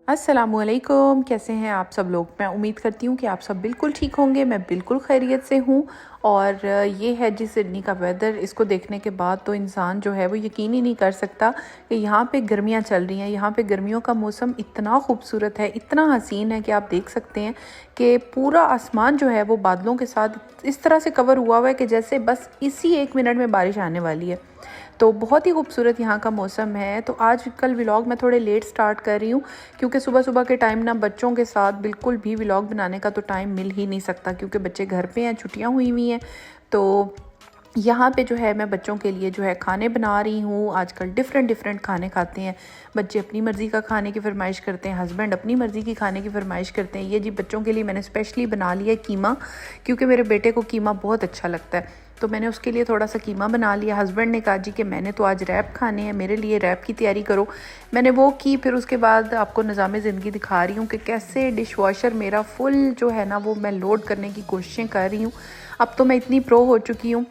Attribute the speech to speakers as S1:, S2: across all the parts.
S1: अस्सलामुअलैकुम, कैसे हैं आप सब लोग। मैं उम्मीद करती हूँ कि आप सब बिल्कुल ठीक होंगे। मैं बिल्कुल खैरियत से हूँ। और ये है जी सिडनी का वेदर। इसको देखने के बाद तो इंसान जो है वो यकीन ही नहीं कर सकता कि यहाँ पे गर्मियाँ चल रही हैं। यहाँ पे गर्मियों का मौसम इतना खूबसूरत है, इतना हसीन है कि आप देख सकते हैं कि पूरा आसमान जो है वो बादलों के साथ इस तरह से कवर हुआ हुआ है कि जैसे बस इसी 1 मिनट में बारिश आने वाली है। तो बहुत ही खूबसूरत यहाँ का मौसम है। तो आज कल व्लॉग मैं थोड़े लेट स्टार्ट कर रही हूँ क्योंकि सुबह सुबह के टाइम ना बच्चों के साथ बिल्कुल भी व्लॉग बनाने का तो टाइम मिल ही नहीं सकता क्योंकि बच्चे घर पे हैं, छुट्टियाँ हुई हुई हैं। तो यहाँ पे जो है मैं बच्चों के लिए जो है खाने बना रही हूँ। आजकल डिफरेंट डिफरेंट खाने खाते हैं बच्चे। अपनी मर्ज़ी का खाने की फरमाइश करते हैं, हस्बैंड अपनी मर्ज़ी की खाने की फरमाइश करते हैं। ये जी बच्चों के लिए मैंने स्पेशली बना लिया है कीमा, क्योंकि मेरे बेटे को कीमा बहुत अच्छा लगता है। तो मैंने उसके लिए थोड़ा सा कीमा बना लिया। हस्बैंड ने कहा जी कि मैंने तो आज रैप खाने हैं, मेरे लिए रैप की तैयारी करो। मैंने वो की। फिर उसके बाद आपको निज़ाम ज़िंदगी दिखा रही हूँ कि कैसे डिश वॉशर मेरा फुल जो है ना वो मैं लोड करने की कोशिशें कर रही हूँ। अब तो मैं इतनी प्रो हो चुकी हूँ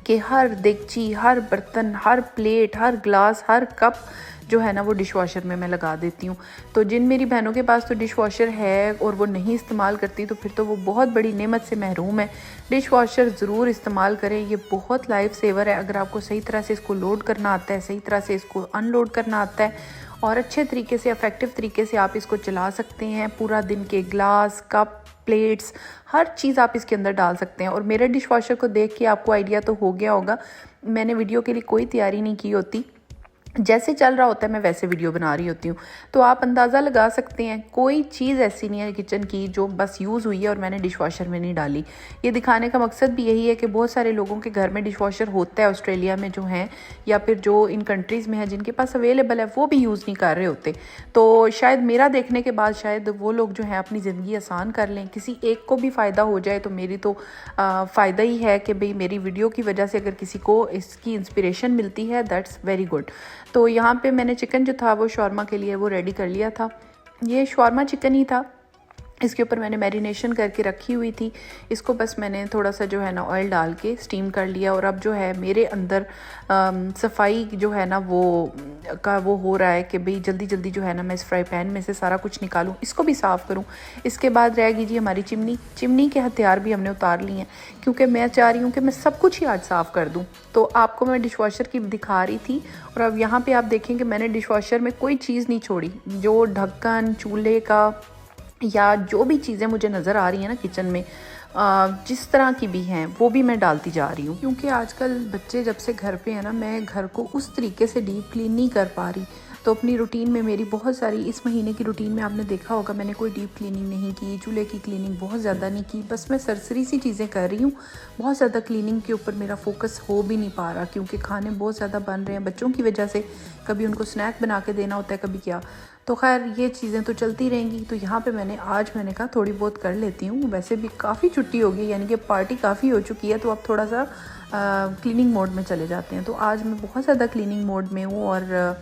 S1: कि हर देगची, हर बर्तन, हर प्लेट, हर ग्लास, हर कप जो है ना वो डिश वॉशर में मैं लगा देती हूँ। तो जिन मेरी बहनों के पास तो डिश वॉशर है और वो नहीं इस्तेमाल करती तो फिर तो वो बहुत बड़ी नेमत से महरूम है। डिश वॉशर ज़रूर इस्तेमाल करें, ये बहुत लाइफ सेवर है। अगर आपको सही तरह से इसको लोड करना आता है, सही तरह से इसको अनलोड करना आता है और अच्छे तरीके से, इफ़ेक्टिव तरीके से आप इसको चला सकते हैं। पूरा दिन के ग्लास, कप, प्लेट्स, हर चीज़ आप इसके अंदर डाल सकते हैं। और मेरे डिश वॉशर को देख के आपको आइडिया तो हो गया होगा, मैंने वीडियो के लिए कोई तैयारी नहीं की होती, जैसे चल रहा होता है मैं वैसे वीडियो बना रही होती हूँ। तो आप अंदाज़ा लगा सकते हैं कोई चीज़ ऐसी नहीं है किचन की जो बस यूज़ हुई है और मैंने डिश वॉशर में नहीं डाली। ये दिखाने का मकसद भी यही है कि बहुत सारे लोगों के घर में डिश वॉशर होता है, ऑस्ट्रेलिया में जो हैं या फिर जो इन कंट्रीज़ में है जिनके पास अवेलेबल है वो भी यूज़ नहीं कर रहे होते। तो शायद मेरा देखने के बाद शायद वो लोग जो हैं अपनी ज़िंदगी आसान कर लें, किसी एक को भी फ़ायदा हो जाए तो मेरी तो फ़ायदा ही है कि भाई मेरी वीडियो की वजह से अगर किसी को इसकी इंस्पिरेशन मिलती है, दैट्स वेरी गुड। तो यहाँ पे मैंने चिकन जो था वो शॉर्मा के लिए वो रेडी कर लिया था। ये शॉर्मा चिकन ही था, इसके ऊपर मैंने मैरिनेशन करके रखी हुई थी। इसको बस मैंने थोड़ा सा जो है ना ऑयल डाल के स्टीम कर लिया। और अब जो है मेरे अंदर सफाई जो है ना वो हो रहा है कि भाई जल्दी जल्दी जो है ना मैं इस फ्राई पैन में से सारा कुछ निकालूं, इसको भी साफ़ करूं। इसके बाद रहेगी जी हमारी चिमनी के हथियार भी हमने उतार लिए हैं क्योंकि मैं चाह रही हूँ कि मैं सब कुछ ही आज साफ़ कर दूँ। तो आपको मैं डिश वॉशर की दिखा रही थी और अब यहाँ पर आप देखें कि मैंने डिश वॉशर में कोई चीज़ नहीं छोड़ी। जो ढक्कन चूल्हे का या जो भी चीज़ें मुझे नज़र आ रही हैं ना किचन में, जिस तरह की भी हैं वो भी मैं डालती जा रही हूँ। क्योंकि आजकल बच्चे जब से घर पे हैं ना, मैं घर को उस तरीके से डीप क्लीन नहीं कर पा रही। तो अपनी रूटीन में मेरी बहुत सारी, इस महीने की रूटीन में आपने देखा होगा मैंने कोई डीप क्लीनिंग नहीं की, चूल्हे की क्लीनिंग बहुत ज़्यादा नहीं की। बस मैं सरसरी सी चीज़ें कर रही हूँ। बहुत ज़्यादा क्लीनिंग के ऊपर मेरा फोकस हो भी नहीं पा रहा क्योंकि खाने बहुत ज़्यादा बन रहे हैं बच्चों की वजह से। कभी उनको स्नैक बना के देना होता है, कभी क्या। तो खैर ये चीज़ें तो चलती रहेंगी। तो यहाँ पे मैंने कहा थोड़ी बहुत कर लेती हूँ। वैसे भी काफ़ी छुट्टी हो गई, यानी कि पार्टी काफ़ी हो चुकी है, तो अब थोड़ा सा क्लीनिंग मोड में चले जाते हैं। तो आज मैं बहुत ज़्यादा क्लीनिंग मोड में हूँ और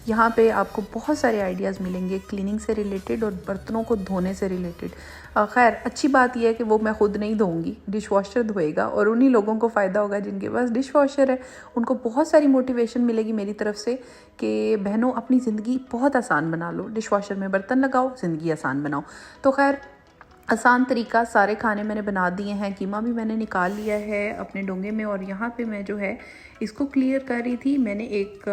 S1: यहाँ पे आपको बहुत सारे आइडियाज़ मिलेंगे क्लीनिंग से रिलेटेड और बर्तनों को धोने से रिलेटेड। खैर अच्छी बात यह है कि वो मैं ख़ुद नहीं धोऊंगी, डिश वॉशर धोएगा और उन्हीं लोगों को फ़ायदा होगा जिनके पास डिश वॉशर है। उनको बहुत सारी मोटिवेशन मिलेगी मेरी तरफ से कि बहनों अपनी ज़िंदगी बहुत आसान बना लो, डिश वॉशर में बर्तन लगाओ, ज़िंदगी आसान बनाओ। तो खैर आसान तरीका, सारे खाने मैंने बना दिए हैं। कीमा भी मैंने निकाल लिया है अपने डोंगे में और यहाँ पे मैं जो है इसको क्लियर कर रही थी। मैंने एक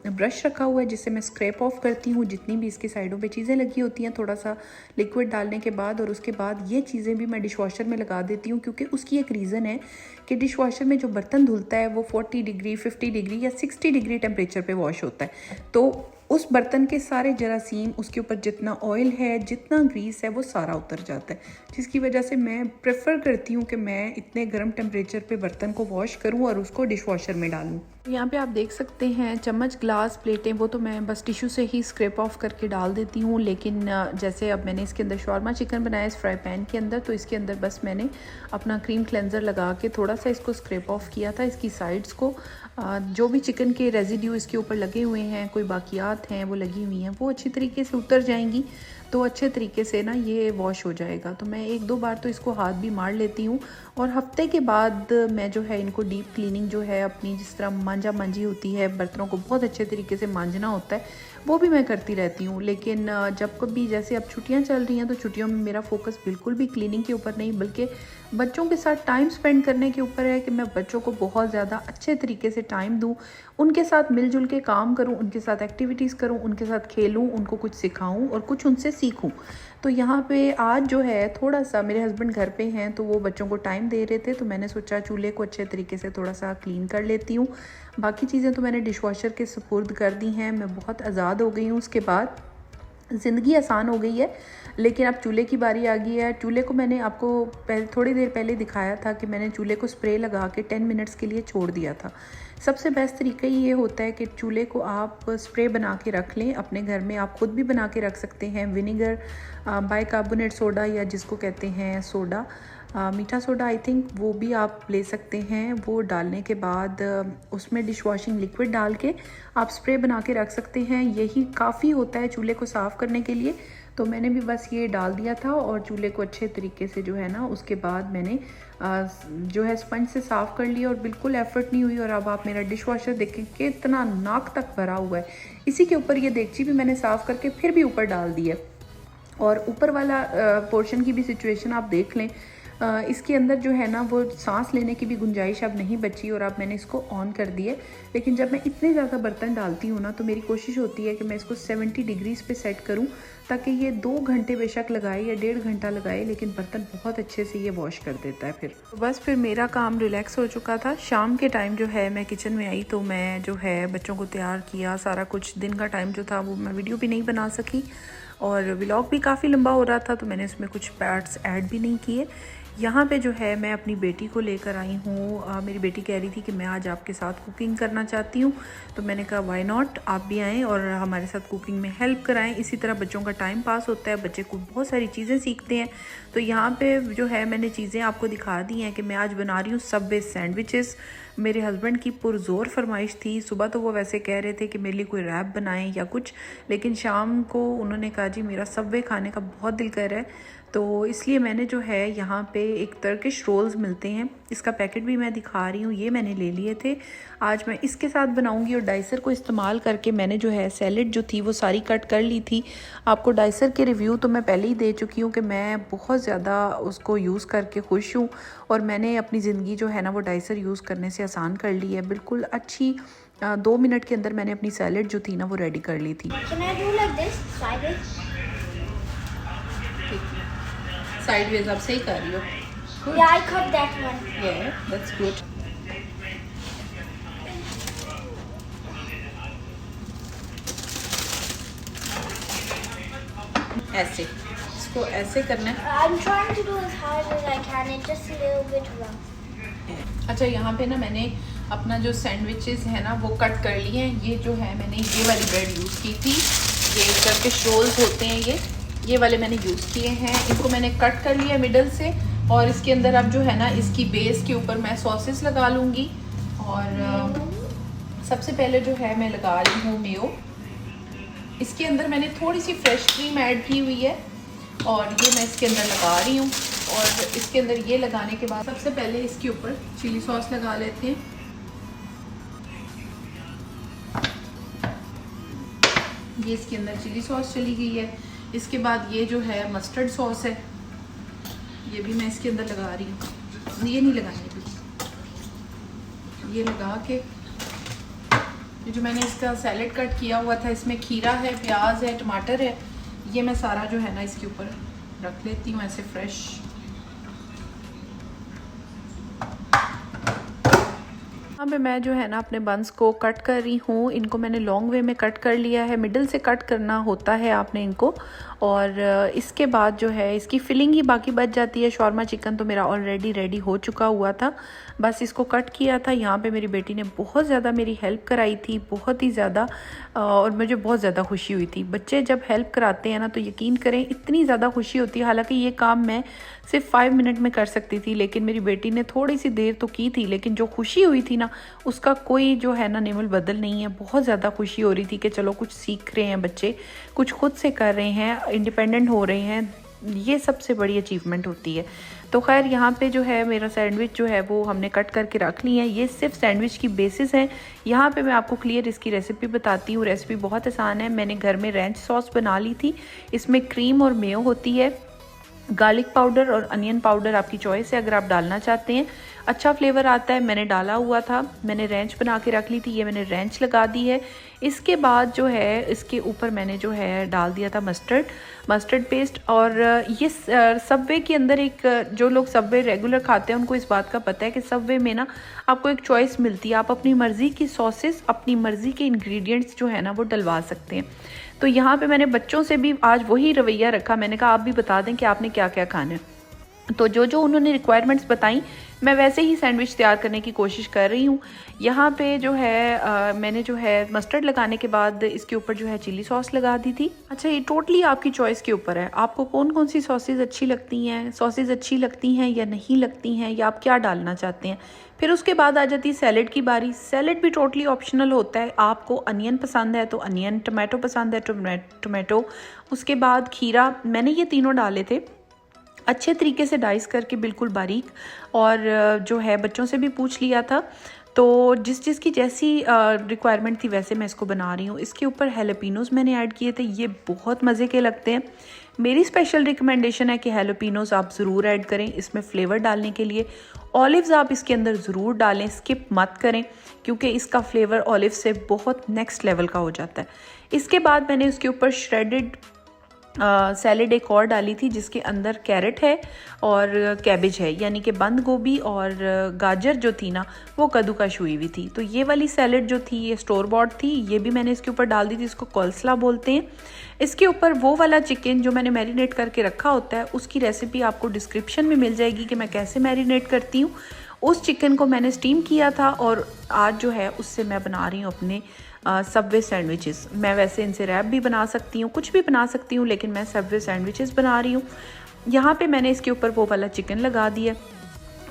S1: ब्रश रखा हुआ है जिससे मैं स्क्रैप ऑफ करती हूँ जितनी भी इसकी साइडों पे चीज़ें लगी होती हैं, थोड़ा सा लिक्विड डालने के बाद। और उसके बाद ये चीज़ें भी मैं डिश वॉशर में लगा देती हूँ क्योंकि उसकी एक रीज़न है कि डिश वॉशर में जो बर्तन धुलता है वो 40 डिग्री, 50 डिग्री या 60 डिग्री टेम्परेचर पर वॉश होता है। तो उस बर्तन के सारे जरासीम, उसके ऊपर जितना ऑयल है, जितना ग्रीस है, वो सारा उतर जाता है, जिसकी वजह से मैं प्रेफर करती हूँ कि मैं इतने गर्म टेम्परेचर पे बर्तन को वॉश करूँ और उसको डिश वॉशर में डालूँ। यहाँ पे आप देख सकते हैं चम्मच, ग्लास, प्लेटें, वो तो मैं बस टिश्यू से ही स्क्रैप ऑफ करके डाल देती हूँ। लेकिन जैसे अब मैंने इसके अंदर शॉर्मा चिकन बनाया इस फ्राई पैन के अंदर, तो इसके अंदर बस मैंने अपना क्रीम क्लेंजर लगा के थोड़ा सा इसको स्क्रैप ऑफ किया था, इसकी साइड्स को। जो भी चिकन के रेजिड्यू इसके ऊपर लगे हुए हैं, कोई बाकियात हैं वो लगी हुई हैं, वो अच्छी तरीके से उतर जाएंगी तो अच्छे तरीके से ना ये वॉश हो जाएगा। तो मैं 1-2 बार तो इसको हाथ भी मार लेती हूँ और हफ्ते के बाद मैं जो है इनको डीप क्लीनिंग जो है अपनी, जिस तरह मांझा मांझी होती है, बर्तनों को बहुत अच्छे तरीके से मांझना होता है, वो भी मैं करती रहती हूँ। लेकिन जब कभी जैसे अब छुट्टियाँ चल रही हैं तो छुट्टियों में मेरा फोकस बिल्कुल भी क्लीनिंग के ऊपर नहीं बल्कि बच्चों के साथ टाइम स्पेंड करने के ऊपर है कि मैं बच्चों को बहुत ज़्यादा अच्छे तरीके से टाइम दूँ, उनके साथ मिलजुल के काम करूँ, उनके साथ एक्टिविटीज़ करूँ, उनके साथ खेलूँ, उनको कुछ सिखाऊँ और कुछ उनसे सीखूँ। तो यहाँ पे आज जो है थोड़ा सा मेरे हस्बैंड घर पे हैं तो वो बच्चों को टाइम दे रहे थे, तो मैंने सोचा चूल्हे को अच्छे तरीके से थोड़ा सा क्लीन कर लेती हूँ। बाकी चीज़ें तो मैंने डिशवॉशर के सुपुर्द कर दी हैं। मैं बहुत आज़ाद हो गई हूँ, उसके बाद ज़िंदगी आसान हो गई है। लेकिन अब चूल्हे की बारी आ गई है। चूल्हे को मैंने आपको थोड़ी देर पहले दिखाया था कि मैंने चूल्हे को स्प्रे लगा के 10 मिनट्स के लिए छोड़ दिया था। सबसे बेस्ट तरीका ये होता है कि चूल्हे को आप स्प्रे बना के रख लें अपने घर में। आप ख़ुद भी बना के रख सकते हैं। विनेगर, बाइकार्बोनेट सोडा या जिसको कहते हैं सोडा, मीठा सोडा आई थिंक, वो भी आप ले सकते हैं। वो डालने के बाद उसमें डिश वॉशिंग लिक्विड डाल के आप स्प्रे बना के रख सकते हैं। यही काफ़ी होता है चूल्हे को साफ़ करने के लिए। तो मैंने भी बस ये डाल दिया था और चूल्हे को अच्छे तरीके से जो है ना उसके बाद मैंने जो है स्पंज से साफ़ कर लिया और बिल्कुल एफर्ट नहीं हुई। और अब आप मेरा डिश वॉशर देखें कि इतना नाक तक भरा हुआ है। इसी के ऊपर ये देगची भी मैंने साफ़ करके फिर भी ऊपर डाल दी है। और ऊपर वाला पोर्शन की भी सिचुएशन आप देख लें, इसके अंदर जो है ना वो सांस लेने की भी गुंजाइश अब नहीं बची और अब मैंने इसको ऑन कर दिए। लेकिन जब मैं इतने ज़्यादा बर्तन डालती हूँ ना तो मेरी कोशिश होती है कि मैं इसको 70 डिग्रीज़ पे सेट करूँ ताकि ये 2 घंटे बेशक लगाए या 1.5 घंटा लगाए, लेकिन बर्तन बहुत अच्छे से ये वॉश कर देता है। फिर बस फिर मेरा काम रिलैक्स हो चुका था। शाम के टाइम जो है मैं किचन में आई तो मैं जो है बच्चों को तैयार किया, सारा कुछ। दिन का टाइम जो था वो मैं वीडियो भी नहीं बना सकी और व्लॉग भी काफ़ी लंबा हो रहा था तो मैंने उसमें कुछ पार्ट्स ऐड भी नहीं किए। यहाँ पे जो है मैं अपनी बेटी को लेकर आई हूँ। मेरी बेटी कह रही थी कि मैं आज आपके साथ कुकिंग करना चाहती हूँ, तो मैंने कहा व्हाई नॉट, आप भी आएँ और हमारे साथ कुकिंग में हेल्प कराएं। इसी तरह बच्चों का टाइम पास होता है, बच्चे को बहुत सारी चीज़ें सीखते हैं। तो यहाँ पे जो है मैंने चीज़ें आपको दिखा दी हैं कि मैं आज बना रही हूँ सबवे सैंडविचेस। मेरे हस्बैंड की पुरज़ोर फरमाइश थी। सुबह तो वो वैसे कह रहे थे कि मेरे लिए कोई रैप बनाएं या कुछ, लेकिन शाम को उन्होंने कहा जी मेरा सबवे खाने का बहुत दिल कर रहा है। तो इसलिए मैंने जो है यहाँ पे एक टर्किश रोल्स मिलते हैं, इसका पैकेट भी मैं दिखा रही हूँ, ये मैंने ले लिए थे। आज मैं इसके साथ बनाऊँगी और डाइसर को इस्तेमाल करके मैंने जो है सैलेड जो थी वो सारी कट कर ली थी। आपको डाइसर के रिव्यू तो मैं पहले ही दे चुकी हूँ कि मैं बहुत ज़्यादा उसको यूज़ करके खुश हूँ और मैंने अपनी ज़िंदगी जो है ना वो डाइसर यूज़ करने से आसान कर ली है। बिल्कुल अच्छी 2 मिनट के अंदर मैंने अपनी सैलेड जो थी ना वो रेडी कर ली थी। साइडवेज आप सही कर रही हो।
S2: Yeah, I cut that one.
S1: Yeah, that's good. ऐसे इसको ऐसे करना है।
S2: I'm trying to do as hard as I can. It's just a little bit rough.
S1: अच्छा, यहाँ पे ना मैंने अपना जो सैंडविचेस है ना वो कट कर लिए हैं। ये जो है मैंने ये वाली ब्रेड यूज़ की थी, ये टर्किश रोल्स होते हैं, ये वाले मैंने यूज़ किए हैं। इनको मैंने कट कर लिया मिडल से और इसके अंदर अब जो है ना इसकी बेस के ऊपर मैं सॉसेस लगा लूँगी। और सबसे पहले जो है मैं लगा रही हूँ मेयो। इसके अंदर मैंने थोड़ी सी फ्रेश क्रीम ऐड की हुई है और ये मैं इसके अंदर लगा रही हूँ। और इसके अंदर ये लगाने के बाद सबसे पहले इसके ऊपर चिली सॉस लगा लेते हैं। ये इसके अंदर चिली सॉस चली गई है। इसके बाद ये जो है मस्टर्ड सॉस है, ये भी मैं इसके अंदर लगा रही हूँ। ये नहीं लगानी थी, ये लगा के जो मैंने इसका सैलेड कट किया हुआ था, इसमें खीरा है, प्याज है, टमाटर है, ये मैं सारा जो है ना इसके ऊपर रख लेती हूँ ऐसे फ्रेश। यहाँ पे मैं जो है ना अपने बंस को कट कर रही हूँ। इनको मैंने लॉन्ग वे में कट कर लिया है, मिडिल से कट करना होता है आपने इनको। और इसके बाद जो है इसकी फिलिंग ही बाकी बच जाती है। शॉर्मा चिकन तो मेरा ऑलरेडी रेडी हो चुका हुआ था, बस इसको कट किया था। यहाँ पे मेरी बेटी ने बहुत ज़्यादा मेरी हेल्प कराई थी, बहुत ही ज़्यादा, और मुझे बहुत ज़्यादा खुशी हुई थी। बच्चे जब हेल्प कराते हैं ना तो यकीन करें इतनी ज़्यादा खुशी होती है। हालांकि ये काम मैं सिर्फ 5 मिनट में कर सकती थी, लेकिन मेरी बेटी ने थोड़ी सी देर तो की थी, लेकिन जो खुशी हुई थी ना उसका कोई जो है ना निमल बदल नहीं है। बहुत ज़्यादा खुशी हो रही थी कि चलो कुछ सीख रहे हैं बच्चे, कुछ खुद से कर रहे हैं, इंडिपेंडेंट हो रहे हैं। ये सबसे बड़ी अचीवमेंट होती है। तो खैर यहाँ पे जो है मेरा सैंडविच जो है वो हमने कट करके रख ली है। ये सिर्फ सैंडविच की बेसिस है। यहाँ पे मैं आपको क्लियर इसकी रेसिपी बताती हूँ। रेसिपी बहुत आसान है। मैंने घर में रेंच सॉस बना ली थी। इसमें क्रीम और मेयो होती है, गार्लिक पाउडर और अनियन पाउडर आपकी चॉइस है, अगर आप डालना चाहते हैं अच्छा फ्लेवर आता है। मैंने डाला हुआ था, मैंने रेंच बना के रख ली थी। ये मैंने रेंच लगा दी है। इसके बाद जो है इसके ऊपर मैंने जो है डाल दिया था मस्टर्ड पेस्ट। और ये सबवे के अंदर एक, जो लोग सबवे रेगुलर खाते हैं उनको इस बात का पता है कि सबवे में ना आपको एक चॉइस मिलती है। आप अपनी मर्ज़ी की सॉसेस, अपनी मर्ज़ी के इंग्रेडिएंट्स जो है ना वो डलवा सकते हैं। तो यहाँ पे मैंने बच्चों से भी आज वही रवैया रखा। मैंने कहा आप भी बता दें कि आपने क्या क्या खाना है। तो जो जो उन्होंने रिक्वायरमेंट्स बताई मैं वैसे ही सैंडविच तैयार करने की कोशिश कर रही हूँ। यहाँ पे जो है मैंने जो है मस्टर्ड लगाने के बाद इसके ऊपर जो है चिली सॉस लगा दी थी। अच्छा, ये टोटली आपकी चॉइस के ऊपर है, आपको कौन कौन सी सॉसेज अच्छी लगती हैं या नहीं लगती हैं, या आप क्या डालना चाहते हैं। फिर उसके बाद आ जाती है सैलेड की बारी। सैलेड भी टोटली ऑप्शनल होता है। आपको अनियन पसंद है तो अनियन, टमाटो पसंद है टमाटो, उसके बाद खीरा। मैंने ये तीनों डाले थे अच्छे तरीके से डाइस करके, बिल्कुल बारीक। और जो है बच्चों से भी पूछ लिया था, तो जिस की जैसी रिक्वायरमेंट थी वैसे मैं इसको बना रही हूँ। इसके ऊपर हेलोपिनोज मैंने ऐड किए थे, ये बहुत मज़े के लगते हैं। मेरी स्पेशल रिकमेंडेशन है कि हेलोपिनोज आप ज़रूर ऐड करें इसमें फ्लेवर डालने के लिए। ऑलिव्स आप इसके अंदर ज़रूर डालें, स्किप मत करें, क्योंकि इसका फ्लेवर ऑलिव से बहुत नेक्स्ट लेवल का हो जाता है। इसके बाद मैंने उसके ऊपर श्रेडेड सैलेड एक और डाली थी, जिसके अंदर कैरेट है और कैबेज है, यानी कि बंद गोभी और गाजर जो थी ना वो कद्दूकश हुई हुई थी। तो ये वाली सैलेड जो थी ये स्टोर बॉट थी, ये भी मैंने इसके ऊपर डाल दी थी। इसको कोल्सला बोलते हैं। इसके ऊपर वो वाला चिकन जो मैंने मैरिनेट करके रखा होता है उसकी रेसिपी आपको डिस्क्रिप्शन में मिल जाएगी कि मैं कैसे मैरिनेट करती हूँ। उस चिकन को मैंने स्टीम किया था और आज जो है उससे मैं बना रही हूँ अपने सबवे सैंडविचेस। मैं वैसे इनसे रैप भी बना सकती हूँ, कुछ भी बना सकती हूँ, लेकिन मैं सबवे सैंडविचेस बना रही हूँ। यहाँ पे मैंने इसके ऊपर वो वाला चिकन लगा दिया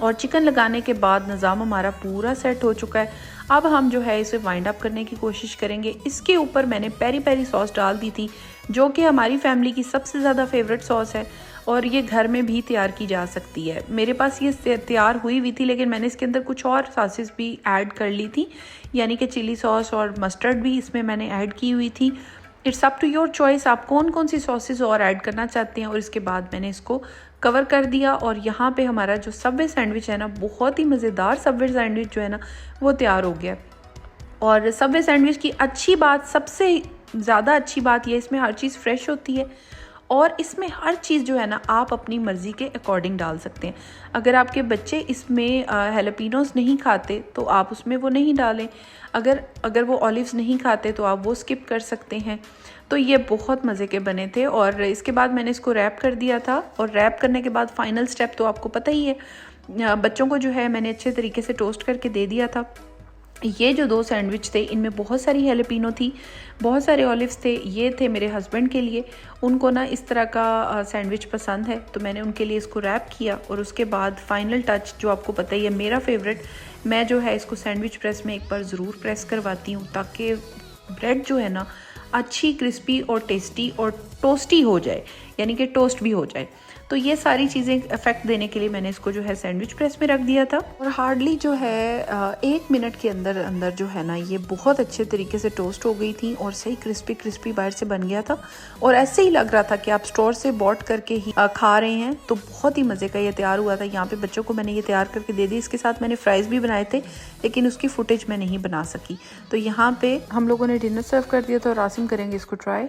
S1: और चिकन लगाने के बाद निज़ाम हमारा पूरा सेट हो चुका है। अब हम जो है इसे वाइंड अप करने की कोशिश करेंगे। इसके ऊपर मैंने पेरी पेरी सॉस डाल दी थी, जो कि हमारी फैमिली की सबसे ज़्यादा फेवरेट सॉस है और ये घर में भी तैयार की जा सकती है। मेरे पास ये तैयार हुई हुई थी, लेकिन मैंने इसके अंदर कुछ और सॉसेस भी ऐड कर ली थी, यानी कि चिली सॉस और मस्टर्ड भी इसमें मैंने ऐड की हुई थी। It's up to your choice, आप कौन कौन सी सॉसेस और ऐड करना चाहते हैं। और इसके बाद मैंने इसको कवर कर दिया और यहाँ पे हमारा जो सबवे सैंडविच है ना, बहुत ही मज़ेदार सबवे सैंडविच जो है ना वो तैयार हो गया। और सबवे सैंडविच की अच्छी बात, सबसे ज़्यादा अच्छी बात ये, इसमें हर चीज़ फ्रेश होती है और इसमें हर चीज़ जो है ना आप अपनी मर्ज़ी के अकॉर्डिंग डाल सकते हैं। अगर आपके बच्चे इसमें हेलोपिनोस नहीं खाते तो आप उसमें वो नहीं डालें। अगर वो ऑलिव्स नहीं खाते तो आप वो स्किप कर सकते हैं। तो ये बहुत मज़े के बने थे। और इसके बाद मैंने इसको रैप कर दिया था और रैप करने के बाद फाइनल स्टेप तो आपको पता ही है, बच्चों को जो है मैंने अच्छे तरीके से टोस्ट करके दे दिया था। ये जो 2 सैंडविच थे इनमें बहुत सारी हेलोपिनो थी, बहुत सारे ऑलिव्स थे। ये थे मेरे हस्बैंड के लिए, उनको ना इस तरह का सैंडविच पसंद है, तो मैंने उनके लिए इसको रैप किया। और उसके बाद फाइनल टच जो आपको पता ही है मेरा फेवरेट, मैं जो है इसको सैंडविच प्रेस में एक बार ज़रूर प्रेस करवाती हूँ, ताकि ब्रेड जो है ना अच्छी क्रिस्पी और टेस्टी और टोस्टी हो जाए, यानी कि टोस्ट भी हो जाए। तो ये सारी चीज़ें इफेक्ट देने के लिए मैंने इसको जो है सैंडविच प्रेस में रख दिया था। और हार्डली जो है 1 मिनट के अंदर अंदर जो है ना ये बहुत अच्छे तरीके से टोस्ट हो गई थी और सही क्रिस्पी बाहर से बन गया था। और ऐसे ही लग रहा था कि आप स्टोर से बॉट करके ही खा रहे हैं। तो बहुत ही मज़े का ये तैयार हुआ था। यहाँ पे बच्चों को मैंने ये तैयार करके दे दी। इसके साथ मैंने फ्राइज़ भी बनाए थे, लेकिन उसकी फुटेज मैं नहीं बना सकी। तो यहाँ पे हम लोगों ने डिनर सर्व कर दिया था और आसिम करेंगे इसको ट्राई।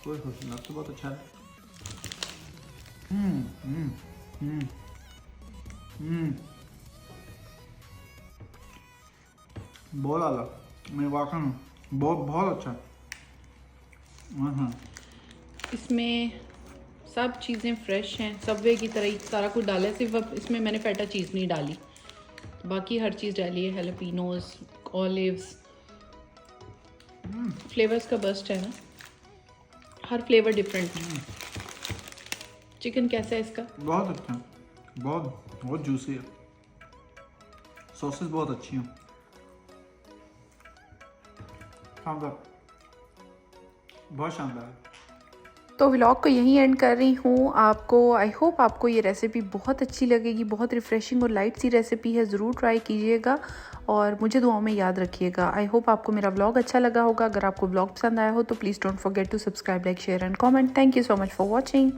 S3: कोई लग तो बहुत अच्छा है। बहुत आला, मैं वाकई में बहुत अच्छा।
S1: इसमें सब चीज़ें फ्रेश हैं, सबवे की तरह ही सारा कुछ डाला है। सिर्फ अब इसमें मैंने फेटा चीज़ नहीं डाली, बाकी हर चीज़ डाली है। हेलोपिनोस, ऑलिव्स, फ्लेवर्स का बस्ट है ना, हर फ्लेवर डिफरेंट है। चिकन कैसा है इसका?
S3: बहुत अच्छा, बहुत जूसी है, सॉसेस बहुत अच्छी हैं। शानदार, बहुत शानदार।
S1: तो व्लॉग को यहीं एंड कर रही हूँ। आपको आई होप आपको ये रेसिपी बहुत अच्छी लगेगी। बहुत रिफ़्रेशिंग और लाइट सी रेसिपी है, ज़रूर ट्राई कीजिएगा और मुझे दुआओं में याद रखिएगा। आई होप आपको मेरा व्लॉग अच्छा लगा होगा। अगर आपको व्लॉग पसंद आया हो तो please don't forget to subscribe, like, share and comment. Thank you so much for watching.